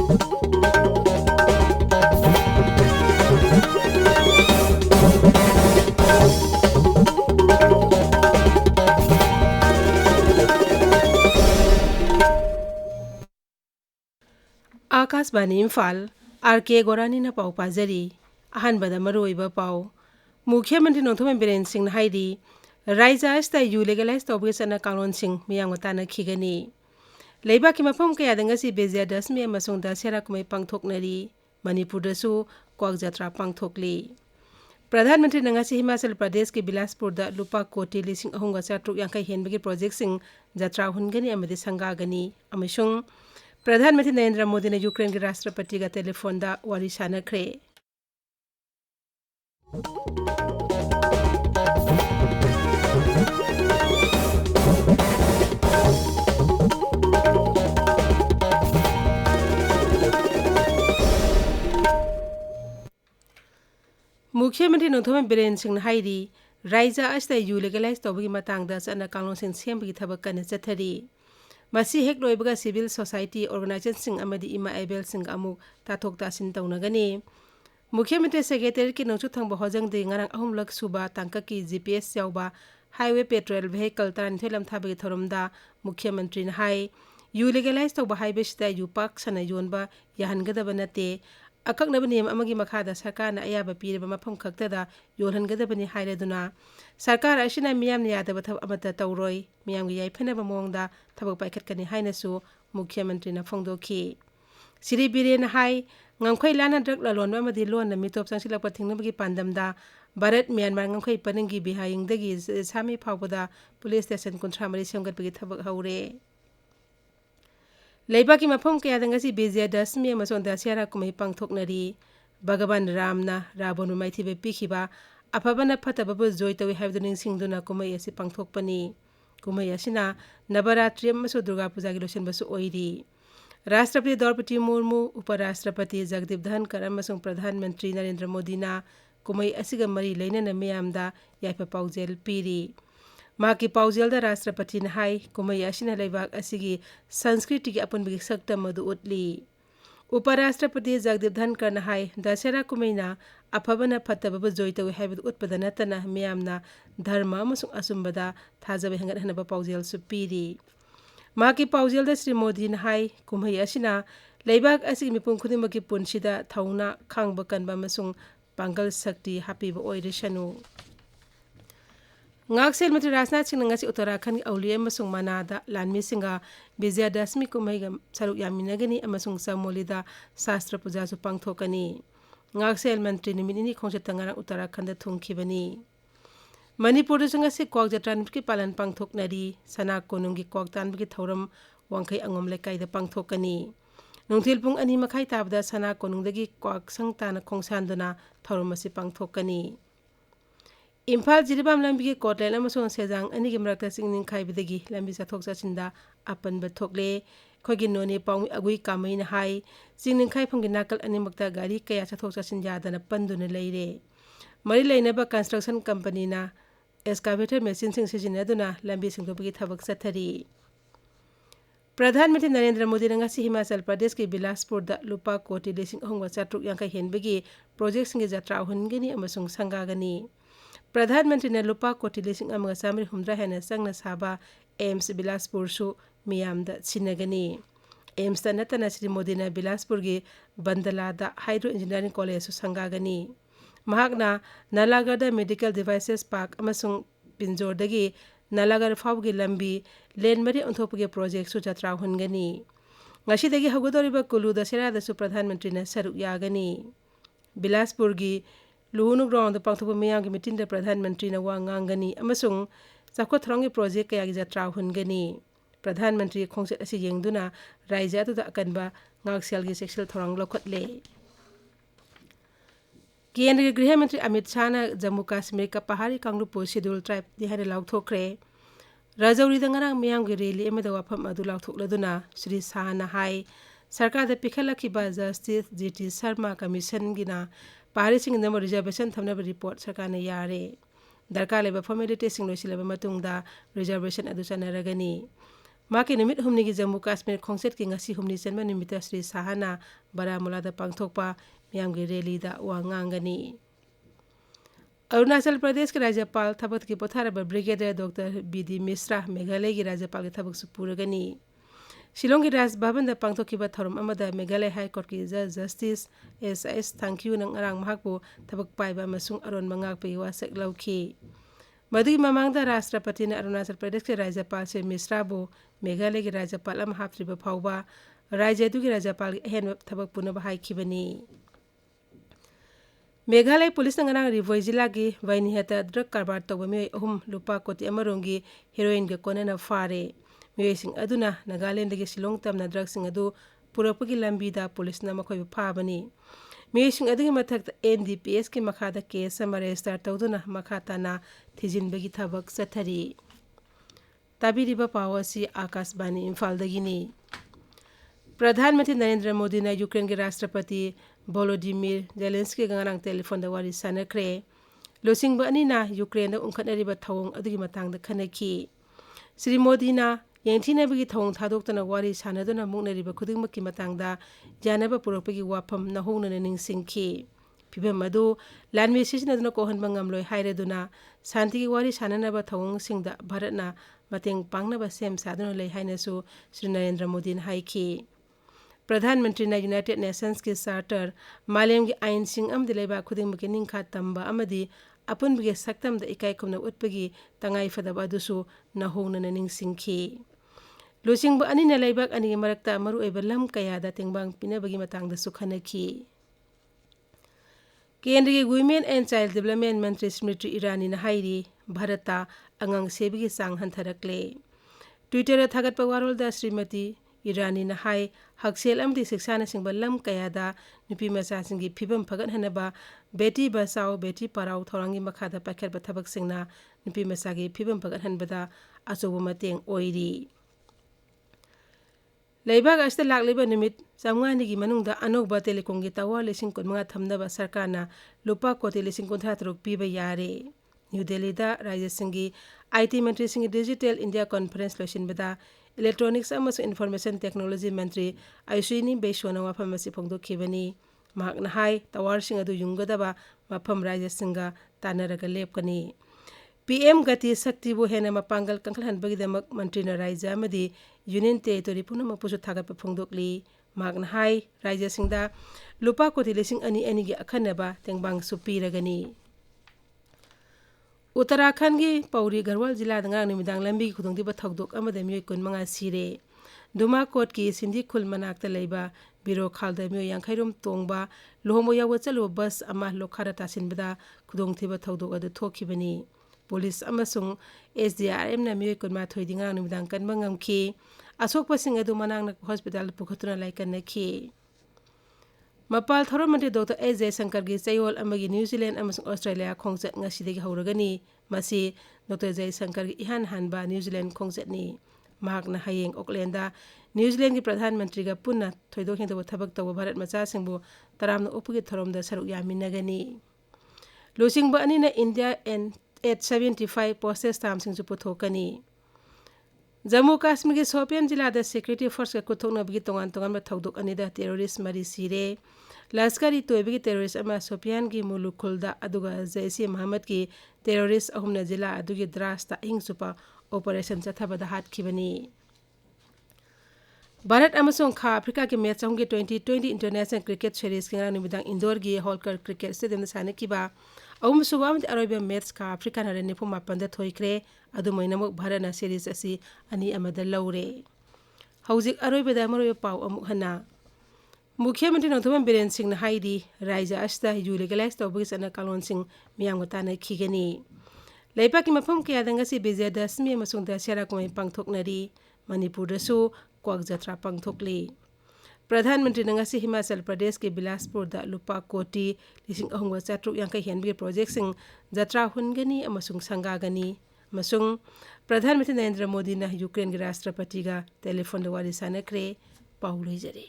Akashvani Imphal R.K.Gorani ना पाव पाजरी अहनबदा मरुइबा पाव मुख्यमंत्री नोंथोम villain Singh हाइदी राज्य अस्ता यू लेगलाइज तौबगे चना कानून सिंह मियांग ताना खिगनी लेबा की मफम कयादंगसी बेजिया दशमी अमसुंग दशहरा कुमै पांगथोकनरी मणिपुरदसु क्वाक जत्रा पांगथोकली प्रधानमंत्री नंगासी हिमाचल प्रदेश के बिलासपुर लुपा कोटी 3,450 हेनबगी प्रोजेक्ट सिंह जत्रा हुनगनी अमदि संगागनी अमसुंग प्रधानमंत्री नरेंद्र मोदी ने यूक्रेन के राष्ट्रपति का टेलीफोन वारी सानख्रे मुख्यमंत्री नोंथोम बिरेन सिंह हाइदी राज्य अस्ता यू लेगलाइज तौबगी मतंगदा चना कानून सिंह सेमबगी थबक कन चथरी मसी हेक लोइबगा सिविल सोसाइटी ऑर्गेनाइजेशन अमदी इमा एबेल सिंह अमुक ताथोक तासिन तौनगनी मुख्यमंत्री सेक्रेटरी की नोचु थंग बहोजंग दे ngarang ahumlak suba tangka की GPS यावबा हाईवे पेट्रोल vehicle तान थेलम थाबगी थरमदा मुख्यमंत्री न हाई यू लेगलाइज तौबा हाईवे सिदा यू पाक सना योनबा याहनगदब नते अकक्नब नियम अमगी मखादा सरकारना अयाबा पीरबा मफम खक्तदा योलहनगदबनी हाइरेदुना सरकार असिना मियाम यादब थब अमता तौरोय मियाम याइफनबा मोंगदा थबक पाइखतकनी हाइनसु मुख्यमंत्री न फोंदोखी सिरी बिरेन हाई ngangkhoi lana drug lalonba amadi lon na mitop changsilakpa thingnabagi pandamda Bharat Myanmar ngangkhoi paningi bihayingdagi sami phawbada police station kuntramari semgatbagi thabak haure leibaki mafam kayadangasi Vijaya Dashami amasong Dashera kumai pangthoknari Bhagavan Ramna Ravon maithibe pikhiba afabana phatababu joy tawi haibdu ningsingduna kumai asi pangthokpani kumai asina Navaratri amasu Durga Puja gi losenbasu oiri राष्ट्रपति द्रौपदी मुर्मू उपराष्ट्रपति जगदीप धनकर अमसुंग प्रधानमंत्री नरेंद्र मोदी ना कुमई असिग मरी Lennon मियामदा याइफा पाउजेल पीरी माकी पाउजेल दा राष्ट्रपति न high कुमई असिना लेबाक असिगी संस्कृति की अपुनबिग सक्ता मधु उतली उपराष्ट्रपति जगदीप धनकर न हाई दशहरा कुमईना अफबना फत्तबबु जोइतवे हाइबद उत्पद नतना मियामना धर्म अमसुंग असुंबदा थाजबे हंगत हनबा पाउजेल सु पीरी माकी पाउजेल श्री मोदी हाई कुमई असिना लेबाक असि मिपुम खुदिमकी पुनसिदा थौना खांगब कनबा मसुंग पांगल शक्ति हापीब ओइरेसनु ngaksil matri Rajnath Singh ngasi Uttarakhand Auli अमसुंग मनादा लानमी सिंगा विजया दशमी कुमईगा सरुक यामिनगनी अमसुंग समोलिदा शास्त्र पूजा सु पांगथोकनी ngaksil मंत्री निमिनी खोंचतंगा उत्तराखंड थुंखिबनी मणिपुर से क्वाक जत्रान की पालन पांगथोकनरी सना कोनुंगी क्वाक तानबगी थौरम वांखै अंगम लेकाइदा पांगथोकनी नुंथिल पुंग अनि मखाई ताबदा सना कोनुंगदगी क्वाक संगताना खोंसानदुना थौरम असि पांगथोकनी इम्फाल जिरिबाम लंबी कोटलेन अमसों सेजांग अनि गी मरक्ता सिंगनिंग खाइबदगी लंबी चथोक चचिंदा अपन बथोकले खोगी नोने पाउ अगुई कामैन हाई सिंगनिंग खाइ फंगी नाकल अनि मक्ता गाड़ी कया चथोक चचिन यादना पंदुन लेरे मरी लेनबा कंस्ट्रक्शन कंपनी ना एस्कावेटर मशीन सिंह सिजिनदुना लंबी सिंगदोबगी थबक सथरी प्रधानमंत्री नरेंद्र मोदी नंगासी हिमाचल प्रदेश के बिलासपुर लुपा कोटी 3,450 हेनबगी प्रोजेक्ट सिंह जत्रा हुनगनी अमसुंग संगागनी प्रधानमंत्री ने लुपा कोटी 1,950 हेन संगना साबा एम्स बिलासपुर सु मियामदा सिनगनी एम्स नतना श्री मोदी ने बिलासपुर के बंदलादा हाइड्रो इंजीनियरिंग कॉलेज सु संगागनी महागना नालागढ़ मेडिकल डिवाइसेस पार्क अमसुंग पिंजोरदगी नालागढ़ फाउगी लंबी लेन मरी ओंथोपगे प्रोजेक्ट सु जत्रा हुनगनी ngashidagi hagudoriba kulu दशहरा दसु प्रधानमंत्री ने सरुक यागनी बिलासपुर की लुहुनु ग्राउंड पांगथोप मियाम की मीटिंग प्रधानमंत्री ने वा nganggani अमसुंग चाखो थरंगी प्रोजेक्ट कया की जत्रा हुनगनी प्रधानमंत्री खोंसेट असि येंगदुना राज्य अतुदा अकनबा ngaksil की सेक्सुअल थरंग लखोटले केंद्रीय गृह मंत्री अमित शाह ने जम्मू कश्मीर का पहाड़ी कांग्रेस शेड्यूल ट्राइब दिहारे लाउथोखरे राजौरी दंगना मियाम की रैली एमदा वाफम अदु लाउथोखलदुना श्री शाह ने हाई सरकार द पिखलखिबा जस्टिस जीटी शर्मा कमीशन गिना पहाड़ी सिंह नंबर रिजर्वेशन थमनब रिपोर्ट सरकार ने यारे दरकार लेबा फॉर्मेलिटी सिंह लोइसिलबा मतुंगदा रिजर्वेशन अदु चनरगनी माके निमित हुमनी की जम्मू काश्मीर खोंसेट की ngasi humni चनबा निमित श्री साहाना बारामुलादा पांगथोकपा मियाम की रैली दा वा nganggani अरुणाचल प्रदेश के राज्यपाल थबक की पोथारबा brigadier doctor BD Mishra Meghalaya की राज्यपाल के थबक सुपुरगनी शिलोंग की राजभवन दा पांगथोकिबा थरम अमदा मेघालय हाई कोर्ट की जज जस्टिस एस थैंक यू नंग अरांग महाकबो थबक पाइबा मसुंग अरोन मंगाकपे वासक लौखी मदुगी ममांगदा राष्ट्रपति ने अरुणाचल प्रदेश के राज्यपाल से मिश्राबो मेघालय के राज्यपाल अम हाप्त्रिबा फाउबा राज्य की राज्यपाल की अहन थबक पुनबा हाइखिबनी मेघालय पुलिस नंगरांग रिवोई जिला की वैनिहता ड्रग कारबार तौबा मियोय अहुम लुपा कोटी अमरोंगी हेरोइन के कोनेना फारे मियोयसिंग अदुना नागालैंड के शिलोंग तमना ड्रग्सिंग अदु पुरपगी लंबीदा पुलिस ना मखोय फाबनी मियोयसिंग अदुगी मथक एनडीपीएस की मखादा केस अमा रजिस्टर तौदुना मखाताना थिजिनबगी थबक सथरी ताबिरिबा पावसी आकाशवाणी इम्फाल दगिनी प्रधानमंत्री नरेंद्र मोदी ने यूक्रेन के राष्ट्रपति वोलोदिमिर जेलेंस्की गंगारांग टेलीफोन वारी सानख्रे लोसिंग अनीना यूक्रेन उंखटनरिबा थौंग अदुगी मतंग खनखी श्री मोदी ना येंथिनबगी थौंग थादोक्तना वारी सानदुना मुक्नरिबा खुदिंगमकी मतंगदा जानबा पुरपगी वाफम नहोंगना निंगसिंखी फिबम अदु लानमी सिजनदुना कोहनबा ngamloi हाइरेदुना शांति की वारी साननबा थौंगसिंगदा भारतना मतंग पांगनबा सेम सादुना लै हाइनसु श्री नरेंद्र मोदी ने हाइखी प्रधानमंत्री ने यूनाइटेड नेशंस के चार्टर मालेम की आइन सिंह अमदि लेबा खुदिंग के निंखा तंबा अमदि अपुनबगे सक्तम द इकाई खुमना उत्पगी तंगाई फदबा दुसु नहोंगना निंगसिंखी लोसिंग अनी ने लेबाक अनी मरक्ता मरु एबा लम कयादा तेंगबांग पिनबगी मतंग द सुखनखी केंद्रीय वुमेन एंड चाइल्ड डेवलपमेंट मंत्री स्मृति ईरानी ने हाइरी भारता अंगांग सेबगी सांग हंथरकले ट्विटर थागत वारोलदा श्रीमती ईरानी ने हाई हकसेल अमदी शिक्षाना सिंगबा लम कयादा नुपी मचासिंगी फिबम फगत हनबा बेटी बचाओ बेटी पढ़ाओ थौरांगी मखादा पाखेरबा थबक सिंगना नुपी मचागी फिबम फगत हनबदा अचोबो मतेंग ओइरी लेबाग अस्ते लागलेबा निमित चामगानिगी मनुंगदा अनोबा टेलीकॉम की टावर लिसिंग कुनमंगा थमनबा सरकारना लुपा कोटी लिसिंग कुंथा तरुक पीबा यारे न्यू दिल्ली दा राज्य सिंगी आईटी मंत्री सिंगी डिजिटल इंडिया कॉन्फ्रेंस लोसिनबदा इलेक्ट्रॉनिक्स अमसु इन्फॉर्मेशन टेक्नोलॉजी मंत्री आयुषिनी बेशोना वाफम असी फोंदोखिबनी महाकना हाई टावर सिंग अदु युंगदबा मफम राज्य सिंगा तानरगा लेपकनी पीएम गति शक्तिबु हेना मपांगल कंखलहनबगीदमक मंत्री न राज्य अमदी यूनियन टेरिटोरी पुनमपुसु थागत फोंदोकली महाकना हाई राज्य सिंगदा लुपा कोटी लिसिंग अनी अनी की अखनबा तेंगबांग सुपीरगनी उत्तराखंड की पौरी गढ़वाल जिला निमिदांग लंबी की खुदोंदीबा थौदोक अमदा मियोय कुनमंगा सिरे दुमा कोट की सिंधी खुल मनाक्ता लेबा बिरो खालदा मियोय यांखैरोम तोंगबा लोहमो याव चलो बस अमा लोखारा तासिनबदा खुदोंथीबा थौदोक अदु थोखिबनी पुलिस अमसुंग एसडीआरएम ना मियोय कुनमा थोइदिंगा निमिदांग कनबा ngamखी असोकपसिंग अदु मनांगना हॉस्पिटल पुखतुना लाइकनखी मपाल थौरम मंत्री डॉक्टर एस जयशंकर की चयोल अमगी न्यूजीलैंड अमसुंग ऑस्ट्रेलिया खोंगचत ngasiदगी हौरगनी मसी डॉक्टर जयशंकर की इहान हानबा न्यूजीलैंड खोंगचतनी महाकना हयेंग ऑकलैंडा न्यूजीलैंड की प्रधानमंत्री का पुनः थोइदो हिंदो थबक तव भारत मचा सिंबु तरामना उपुगी थरोमदा सरुक यामिनगनी लोसिंग अनी ना इंडिया एंड 875 पोस्टेज तामसिंग पुथोकनी जम्मू काश्मीर के शोपियान जिला सिक्योरिटी फोर्स का कुथोकनबगी तोंगान तोंगान थौदोक अनीदा टेरोरिस्ट मरी सिरे लश्करी तोयबगी टेरोरिस्ट अमा शोपियान की मुलुखुलदा अदुगा जैश मोहम्मद की टेरोरिस्ट अहुमना जिला अदुगी द्रासता हिंसुपा ऑपरेशन चथबदा हाटखिबनी भारत अमसुंग खा अफ्रीका के मैच अहुमगी 2020 इंटरनेशनल क्रिकेट सीरीज के निमिदांग इंदौर की होलकर क्रिकेट स्टेडियम सानकिबा अहुम सुबा अरोइबा मैच खा अफ्रीका ना निफु मापंदा थोइख्रे अदु मैनमुक भारत सीरीज असी अनी अमदा लौरे हौजिक अरोइबदा मरोय पाव अमुक हना मुख्यमंत्री नोथोम बिरेन सिंह हाइदी राज्य अस्ता यू लीगलाइज तौबगी सना कालोन सिंह मियांग ताना खिगनी लेपा की मफम के आदंगसी विजयदशमी अमसुंग दशहरा कुमै पांगथोकनरी मणिपुरदसु क्वाक जत्रा पांगथोकली प्रधानमंत्री नंगसी हिमाचल प्रदेश के बिलासपुर दा लुपा कोटी लिसिंग अहुंगा चाट्रुक यांkai हेनबी प्रोजेक्ट सिंग जत्रा हुनगनी अमसुंग संगागनी अमसुंग प्रधानमंत्री नरेंद्र मोदी ना यूक्रेन के राष्ट्रपति का टेलीफोन वारी सानख्रे पाउलैजरे